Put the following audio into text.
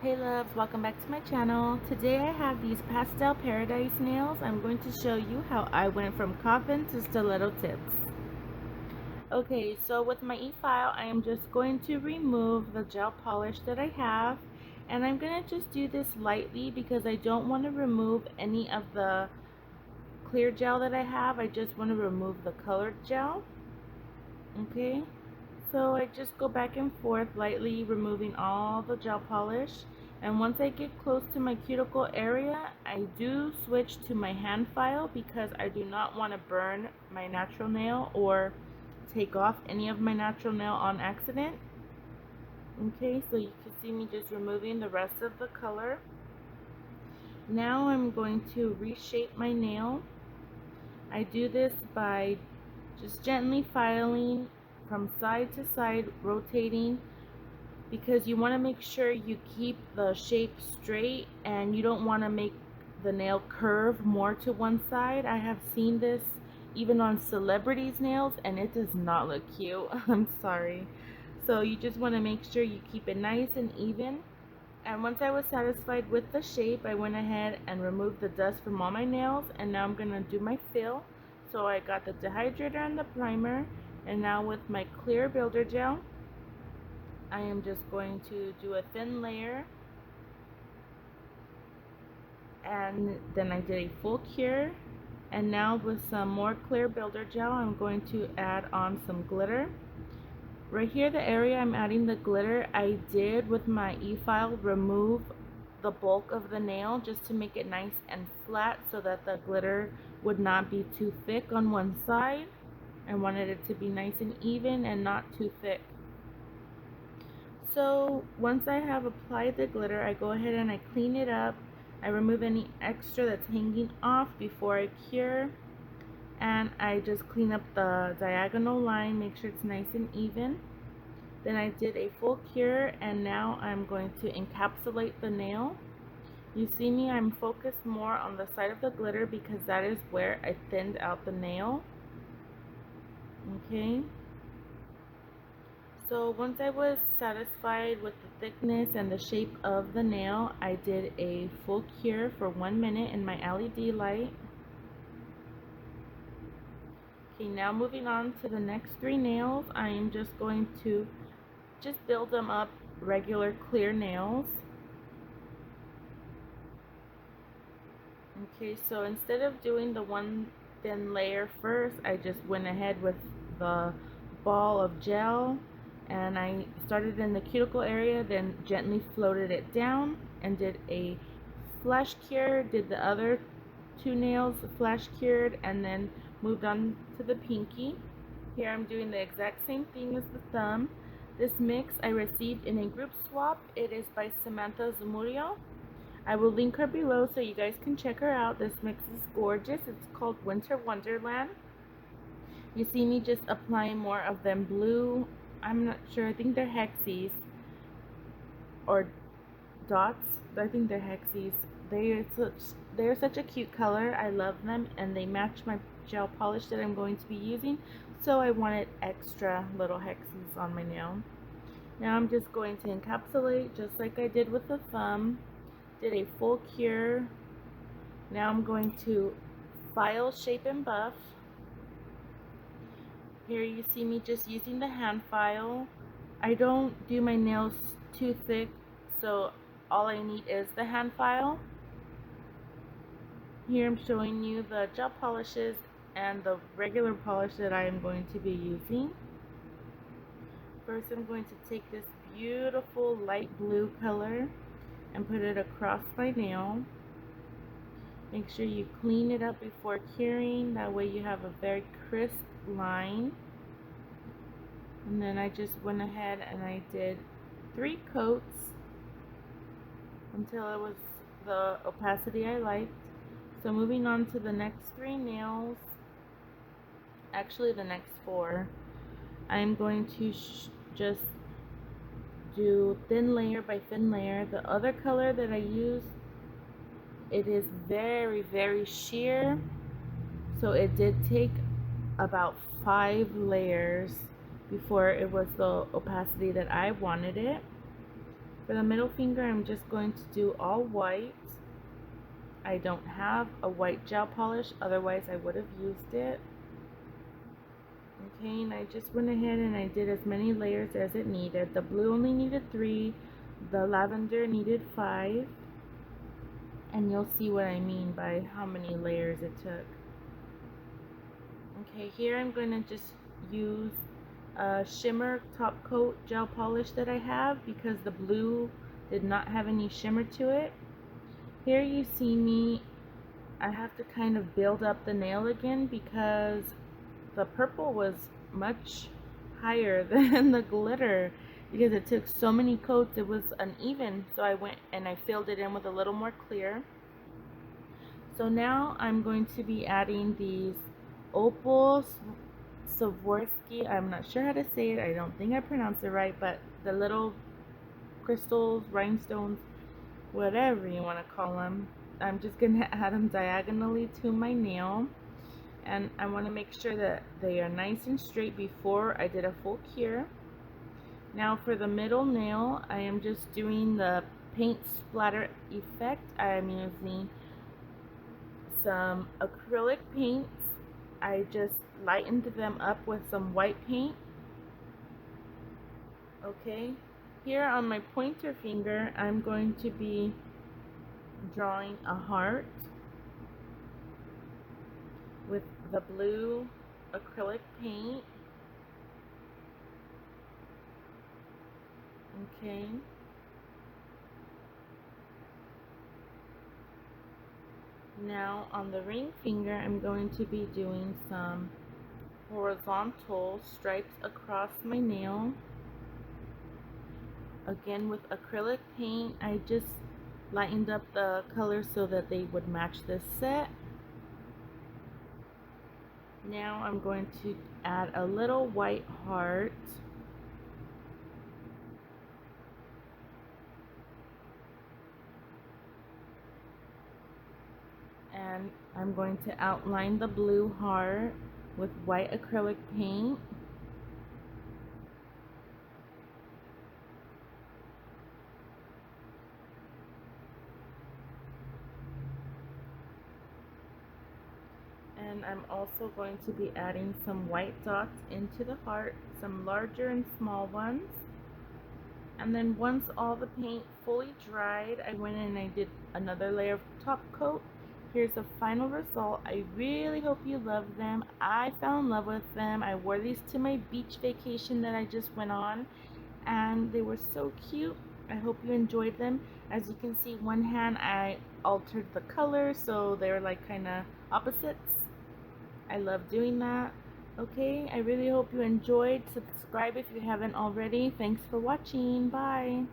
Hey loves, welcome back to my channel. Today I have these pastel paradise nails. I'm going to show you how I went from coffin to stiletto tips. Okay, so with my e-file, I am just going to remove the gel polish that I have, and I'm going to just do this lightly because I don't want to remove any of the clear gel that I have. I just want to remove the colored gel. Okay, so I just go back and forth lightly removing all the gel polish, and once I get close to my cuticle area I do switch to my hand file because I do not want to burn my natural nail or take off any of my natural nail on accident. Okay, so you can see me just removing the rest of the color. Now I'm going to reshape my nail. I do this by just gently filing from side to side, rotating, because you want to make sure you keep the shape straight and you don't want to make the nail curve more to one side. I have seen this even on celebrities' nails and it does not look cute. I'm sorry. So you just want to make sure you keep it nice and even. And once I was satisfied with the shape, I went ahead and removed the dust from all my nails, and now I'm going to do my fill. So I got the dehydrator and the primer, and now with my clear builder gel, I am just going to do a thin layer, and then I did a full cure, and now with some more clear builder gel, I'm going to add on some glitter. Right here, the area I'm adding the glitter, I did with my e-file remove the bulk of the nail just to make it nice and flat so that the glitter would not be too thick on one side. I wanted it to be nice and even and not too thick. So once I have applied the glitter, I go ahead and I clean it up. I remove any extra that's hanging off before I cure, and I just clean up the diagonal line, make sure it's nice and even. Then I did a full cure, and now I'm going to encapsulate the nail. You see me, I'm focused more on the side of the glitter because that is where I thinned out the nail. Okay, so once I was satisfied with the thickness and the shape of the nail, I did a full cure for 1 minute in my LED light. Okay, now moving on to the next 3 nails, I am just going to just build them up regular clear nails. Okay, so instead of doing the one thin layer first, I just went ahead with the ball of gel, and I started in the cuticle area, then gently floated it down and did a flash cure, did the other 2 nails flash cured, and then moved on to the pinky. Here I'm doing the exact same thing as the thumb. This mix I received in a group swap. It is by Samantha Zamudio. I will link her below so you guys can check her out. This mix is gorgeous. It's called Winter Wonderland. You see me just applying more of them blue. I'm not sure. I think they're hexies or dots. I think they're hexies. They're such a cute color. I love them, and they match my gel polish that I'm going to be using. So I wanted extra little hexies on my nail. Now I'm just going to encapsulate just like I did with the thumb. Did a full cure. Now I'm going to file, shape, and buff. Here you see me just using the hand file. I don't do my nails too thick, so all I need is the hand file. Here I'm showing you the gel polishes and the regular polish that I am going to be using. First I'm going to take this beautiful light blue color and put it across my nail. Make sure you clean it up before curing, that way you have a very crisp line. And then I just went ahead and I did 3 coats until it was the opacity I liked. So moving on to the next 3 nails, actually the next 4, I'm going to just do thin layer by thin layer. The other color that I used, it is very, very sheer, so it did take about 5 layers before it was the opacity that I wanted it. For the middle finger, I'm just going to do all white. I don't have a white gel polish, otherwise I would have used it. Okay, and I just went ahead and I did as many layers as it needed. The blue only needed 3, the lavender needed 5, and you'll see what I mean by how many layers it took. Okay, here I'm going to just use a shimmer top coat gel polish that I have because the blue did not have any shimmer to it. Here you see me, I have to kind of build up the nail again because the purple was much higher than the glitter because it took so many coats. It was uneven, so I went and I filled it in with a little more clear. So now I'm going to be adding these opal Swarovski. I'm not sure how to say it. I don't think I pronounced it right, but the little crystals, rhinestones, whatever you want to call them. I'm just going to add them diagonally to my nail. And I want to make sure that they are nice and straight before I did a full cure. Now for the middle nail, I am just doing the paint splatter effect. I am using some acrylic paints. I just lightened them up with some white paint. Okay, here on my pointer finger, I'm going to be drawing a heart with the blue acrylic paint. Okay. Now on the ring finger, I'm going to be doing some horizontal stripes across my nail. Again with acrylic paint, I just lightened up the colors so that they would match this set. Now I'm going to add a little white heart. And I'm going to outline the blue heart with white acrylic paint. And I'm also going to be adding some white dots into the heart, some larger and small ones. And then once all the paint fully dried, I went in and I did another layer of top coat. Here's the final result. I really hope you love them. I fell in love with them. I wore these to my beach vacation that I just went on, and they were so cute. I hope you enjoyed them. As you can see, one hand I altered the color so they're like kind of opposites. I love doing that. Okay, I really hope you enjoyed. Subscribe if you haven't already. Thanks for watching. Bye.